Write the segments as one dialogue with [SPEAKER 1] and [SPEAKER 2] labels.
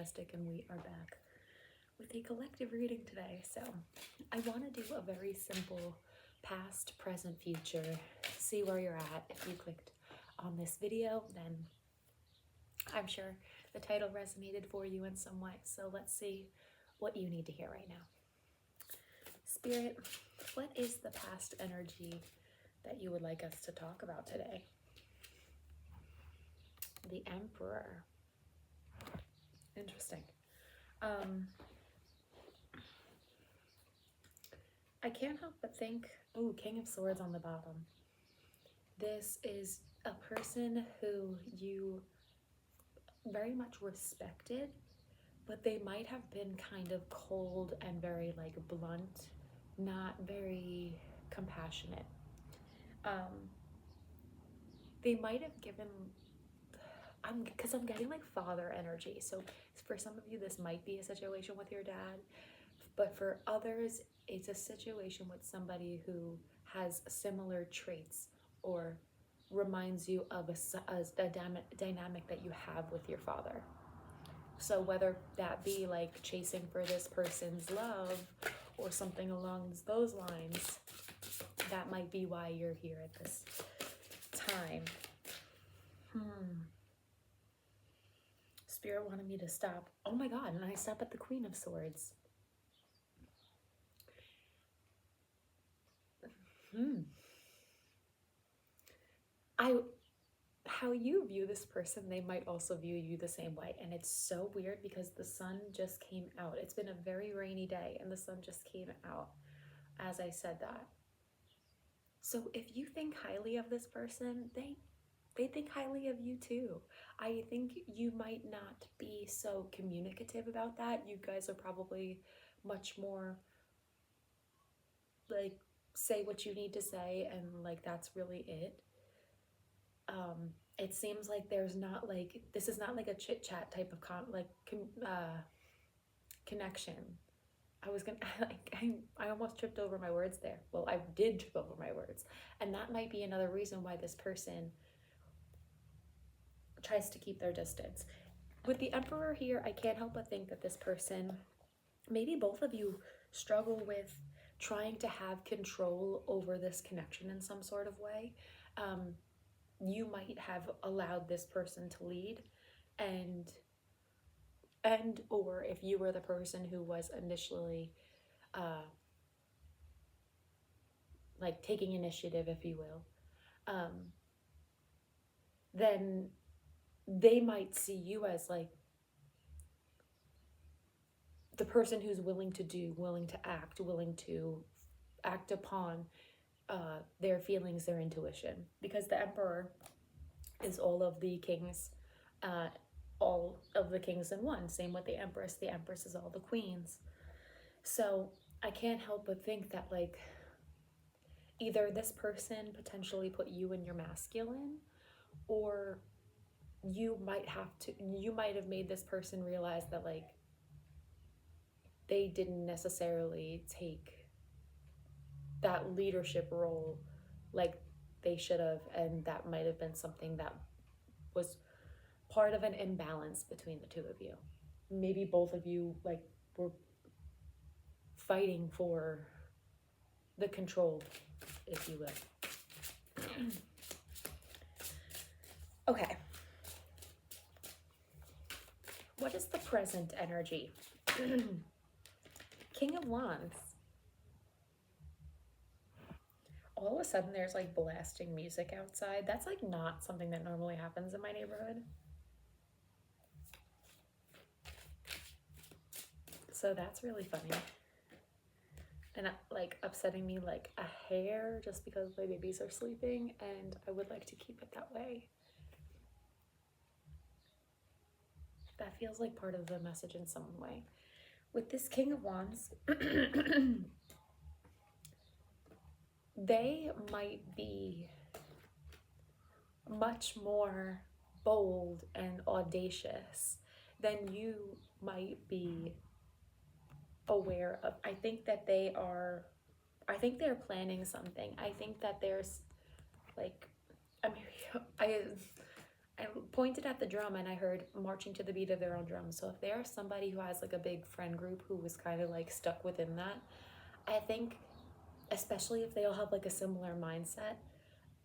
[SPEAKER 1] Mystic, and we are back with a collective reading today. So I want to do a very simple past, present, future. See where you're at. If you clicked on this video, then I'm sure the title resonated for you in some way. So let's see what you need to hear right now. Spirit, what is the past energy that you would like us to talk about today? The Emperor. Interesting. I can't help but think, ooh, King of Swords on the bottom. This is a person who you very much respected, but they might have been kind of cold and very like blunt, not very compassionate. They might have given, because I'm getting like father energy. So for some of you, this might be a situation with your dad, but for others, it's a situation with somebody who has similar traits or reminds you of a dynamic that you have with your father. So whether that be like chasing for this person's love or something along those lines, that might be why you're here at this time. Spirit wanted me to stop. Oh my God, and I stop at the Queen of Swords. How you view this person, they might also view you the same way. And it's so weird because the sun just came out. It's been a very rainy day and the sun just came out as I said that. So if you think highly of this person, they think highly of you too. I think you might not be so communicative about that. You guys are probably much more like say what you need to say and like that's really it. It seems like there's not like, this is not like a chit chat type of connection. I was gonna, I almost tripped over my words there. Well, I did trip over my words. And that might be another reason why this person tries to keep their distance. With the Emperor here, I can't help but think that this person, maybe both of you struggle with trying to have control over this connection in some sort of way. You might have allowed this person to lead and or if you were the person who was initially like taking initiative, if you will, then they might see you as like the person who's willing to act upon their feelings, their intuition, because the Emperor is all of the kings in one. Same with the Empress. The Empress is all the queens. So I can't help but think that like either this person potentially put you in your masculine, or you might have made this person realize that like they didn't necessarily take that leadership role like they should have, and that might have been something that was part of an imbalance between the two of you. Maybe both of you like were fighting for the control, if you will. Okay. What is the present energy? King of Wands. All of a sudden there's like blasting music outside. That's like not something that normally happens in my neighborhood. So that's really funny. And like upsetting me like a hair just because my babies are sleeping, and I would like to keep it that way. That feels like part of the message in some way. With this King of Wands, they might be much more bold and audacious than you might be aware of. I think they're planning something. I think that there's like, I pointed at the drum and I heard marching to the beat of their own drum. So if there's somebody who has like a big friend group who was kind of like stuck within that, I think, especially if they all have like a similar mindset,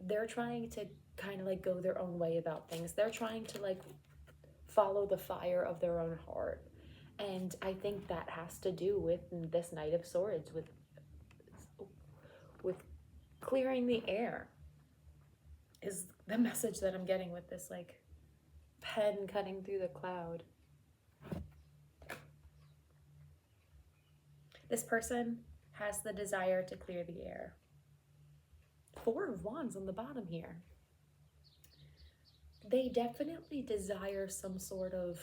[SPEAKER 1] they're trying to kind of like go their own way about things. They're trying to like follow the fire of their own heart. And I think that has to do with this Knight of Swords, with clearing the air, is the message that I'm getting with this like pen cutting through the cloud. This person has the desire to clear the air. 4 of Wands on the bottom here. They definitely desire some sort of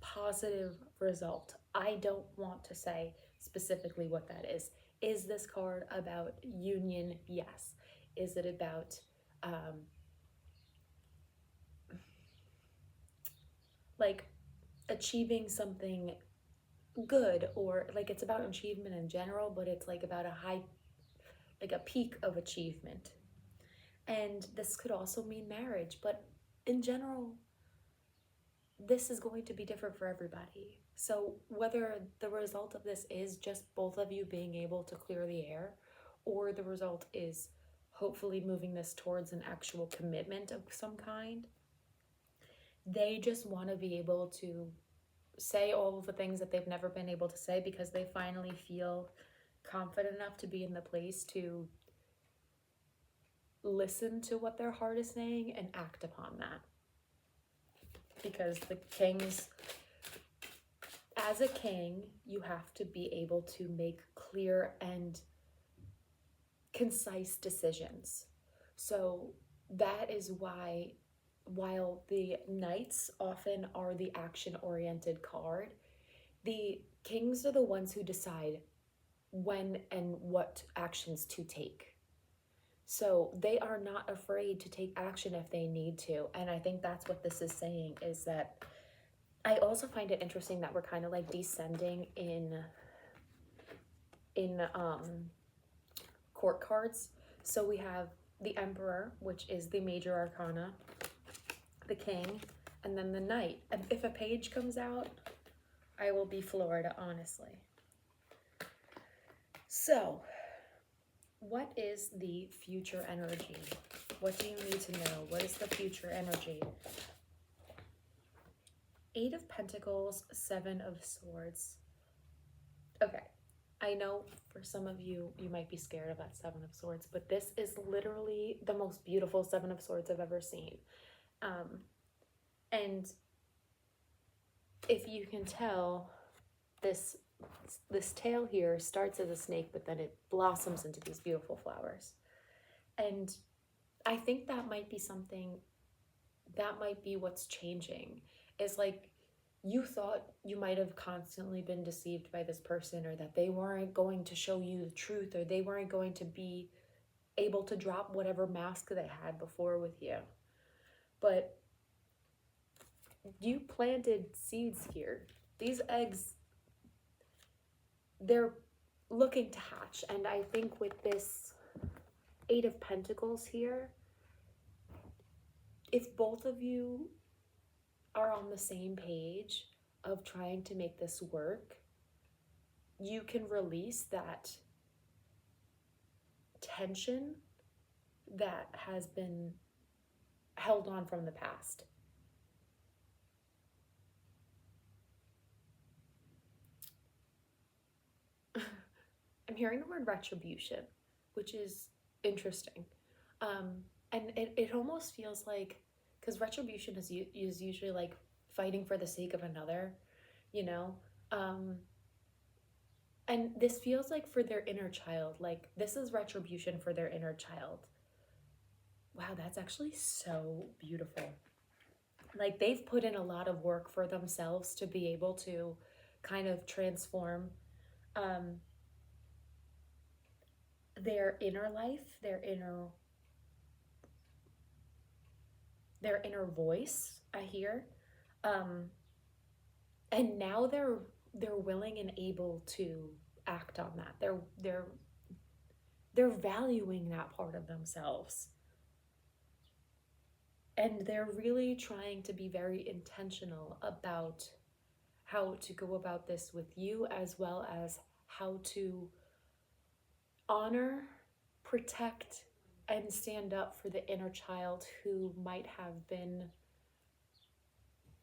[SPEAKER 1] positive result. I don't want to say specifically what that is. Is this card about union? Yes. Is it about like achieving something good, or like it's about achievement in general, but it's like about a high, like a peak of achievement. And this could also mean marriage, but in general, this is going to be different for everybody. So whether the result of this is just both of you being able to clear the air, or the result is hopefully moving this towards an actual commitment of some kind, they just want to be able to say all of the things that they've never been able to say, because they finally feel confident enough to be in the place to listen to what their heart is saying and act upon that. Because the kings, as a king, you have to be able to make clear and concise decisions. So that is why, while the knights often are the action-oriented card, the kings are the ones who decide when and what actions to take. So they are not afraid to take action if they need to. And I think that's what this is saying, is that I also find it interesting that we're kind of like descending in court cards. So we have the Emperor, which is the major arcana, the King, and then the Knight. And if a page comes out, I will be floored, honestly. So what is the future energy? What do you need to know? What is the future energy? 8 of Pentacles, 7 of Swords. Okay, I know for some of you, you might be scared of that 7 of Swords, but this is literally the most beautiful 7 of Swords I've ever seen. And if you can tell, this tail here starts as a snake, but then it blossoms into these beautiful flowers. And I think that might be something, that might be what's changing. Is like, you thought you might have constantly been deceived by this person, or that they weren't going to show you the truth, or they weren't going to be able to drop whatever mask they had before with you. But you planted seeds here. These eggs, they're looking to hatch. And I think with this 8 of Pentacles here, if both of you are on the same page of trying to make this work, you can release that tension that has been held on from the past. I'm hearing the word retribution, which is interesting. And it almost feels like, because retribution is usually like fighting for the sake of another, you know? And this feels like for their inner child, like this is retribution for their inner child. Wow, that's actually so beautiful. Like they've put in a lot of work for themselves to be able to kind of transform their inner life, their inner voice, I hear. And now they're willing and able to act on that. They're valuing that part of themselves. And they're really trying to be very intentional about how to go about this with you, as well as how to honor, protect, and stand up for the inner child who might have been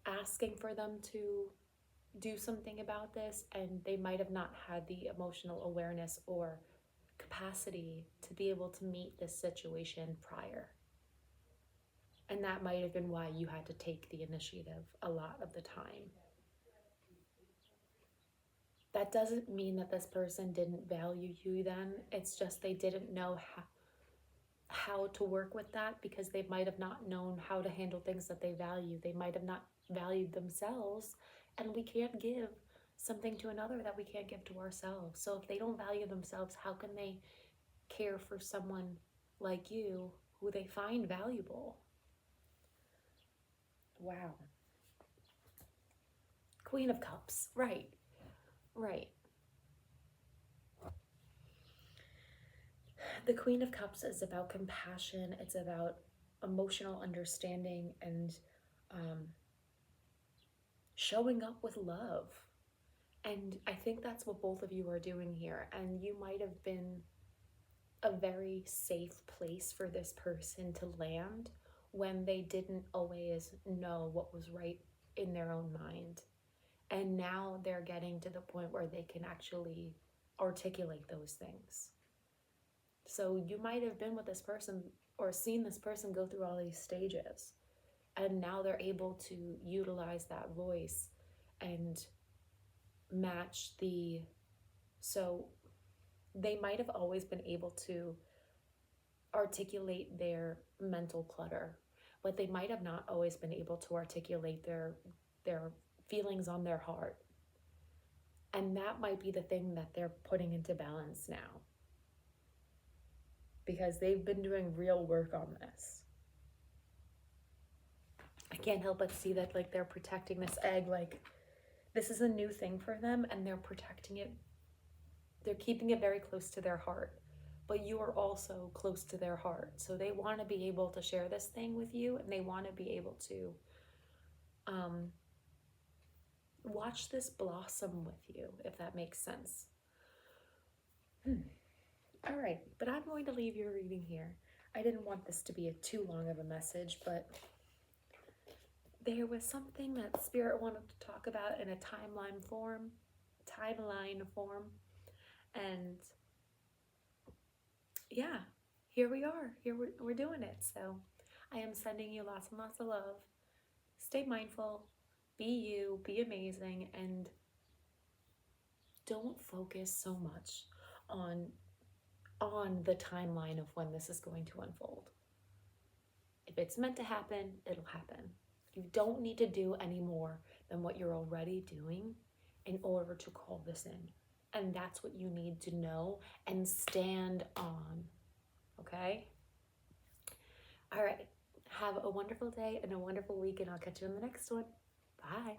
[SPEAKER 1] asking for them to do something about this, and they might have not had the emotional awareness or capacity to be able to meet this situation prior. And that might have been why you had to take the initiative a lot of the time. That doesn't mean that this person didn't value you then. It's just they didn't know how to work with that, because they might have not known how to handle things that they value. They might have not valued themselves, and we can't give something to another that we can't give to ourselves. So if they don't value themselves, how can they care for someone like you who they find valuable? Wow. Queen of Cups. Right. The Queen of Cups is about compassion. It's about emotional understanding and showing up with love. And I think that's what both of you are doing here. And you might have been a very safe place for this person to land when they didn't always know what was right in their own mind. And now they're getting to the point where they can actually articulate those things. So you might have been with this person or seen this person go through all these stages, and now they're able to utilize that voice and match so they might have always been able to articulate their mental clutter, but they might have not always been able to articulate their feelings on their heart. And that might be the thing that they're putting into balance now, because they've been doing real work on this. I can't help but see that, like, they're protecting this egg. Like, this is a new thing for them, and they're protecting it. They're keeping it very close to their heart, but you are also close to their heart. So they want to be able to share this thing with you, and they want to be able to watch this blossom with you, if that makes sense. All right, but I'm going to leave your reading here. I didn't want this to be too long of a message, but there was something that Spirit wanted to talk about in a timeline form, and yeah, here we are. We're doing it. So I am sending you lots and lots of love. Stay mindful, be you, be amazing, and don't focus so much on the timeline of when this is going to unfold. If it's meant to happen, it'll happen. You don't need to do any more than what you're already doing in order to call this in. And that's what you need to know and stand on. Okay? All right. Have a wonderful day and a wonderful week, and I'll catch you in the next one. Bye.